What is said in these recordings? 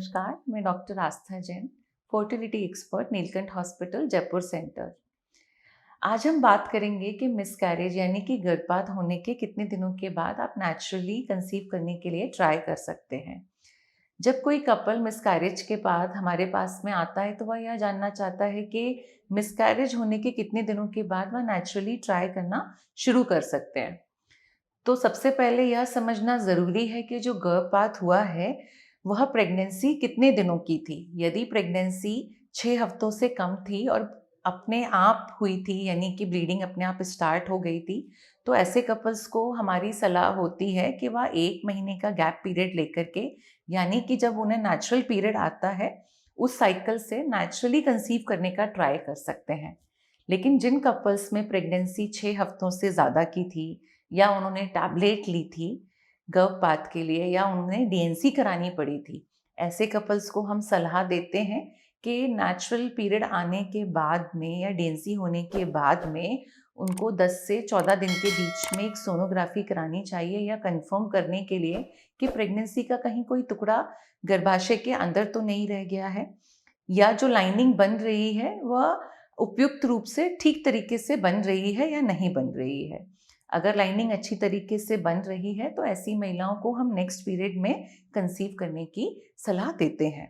नमस्कार, मैं doctor Astha Jain, fertility expert Neelkanth hospital Jaipur centre. आज हम बात करेंगे कि मिसकैरेज यानी कि गर्भपात होने के कितने दिनों के बाद आप नेचुरली कंसीव करने के लिए ट्राई कर सकते हैं। जब कोई कपल मिसकैरेज के बाद हमारे पास में आता है तो वह यह जानना चाहता है कि मिसकैरेज होने के कितने दिनों के बाद वह नेचुरली ट्राई करना शुरू कर सकते हैं। तो सबसे पहले यह समझना ज़रूरी है कि जो गर्भपात हुआ है, वह प्रेगनेंसी कितने दिनों की थी। यदि प्रेगनेंसी 6 हफ्तों से कम थी और अपने आप हुई थी, यानी कि ब्लीडिंग अपने आप स्टार्ट हो गई थी, तो ऐसे कपल्स को हमारी सलाह होती है कि वह 1 महीने का गैप पीरियड लेकर के, यानी कि जब उन्हें नेचुरल पीरियड आता है, उस साइकिल से नेचुरली कंसीव करने का ट्राई कर सकते हैं। लेकिन जिन कपल्स में प्रेगनेंसी 6 हफ्तों से ज़्यादा की थी, या उन्होंने टैबलेट ली थी गर्भपात के लिए, या उन्हें डीएनसी करानी पड़ी थी, ऐसे कपल्स को हम सलाह देते हैं कि नेचुरल पीरियड आने के बाद में या डीएनसी होने के बाद में उनको 10 से 14 दिन के बीच में एक सोनोग्राफी करानी चाहिए, या कंफर्म करने के लिए कि प्रेगनेंसी का कहीं कोई टुकड़ा गर्भाशय के अंदर तो नहीं रह गया है, या जो लाइनिंग बन रही है वह उपयुक्त रूप से ठीक तरीके से बन रही है या नहीं बन रही है। अगर लाइनिंग अच्छी तरीके से बन रही है तो ऐसी महिलाओं को हम नेक्स्ट पीरियड में कंसीव करने की सलाह देते हैं।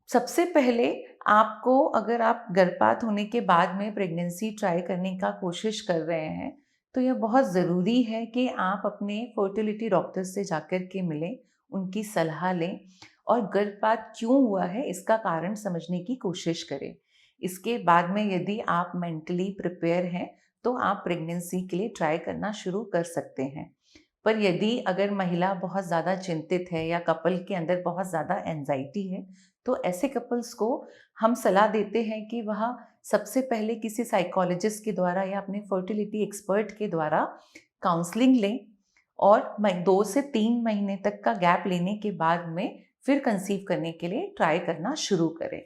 सबसे पहले आपको, अगर आप गर्भपात होने के बाद में प्रेगनेंसी ट्राई करने का कोशिश कर रहे हैं, तो यह बहुत ज़रूरी है कि आप अपने फर्टिलिटी डॉक्टर से जाकर के मिलें, उनकी सलाह लें और गर्भपात क्यों हुआ है इसका कारण समझने की कोशिश करें। इसके बाद में यदि आप मेंटली प्रिपेयर हैं तो आप प्रेगनेंसी के लिए ट्राई करना शुरू कर सकते हैं। पर यदि अगर महिला बहुत ज़्यादा चिंतित है या कपल के अंदर बहुत ज़्यादा एंजाइटी है, तो ऐसे कपल्स को हम सलाह देते हैं कि वह सबसे पहले किसी साइकोलॉजिस्ट के द्वारा या अपने फर्टिलिटी एक्सपर्ट के द्वारा काउंसलिंग लें, और 2 से 3 महीने तक का गैप लेने के बाद में फिर कंसीव करने के लिए ट्राई करना शुरू करें।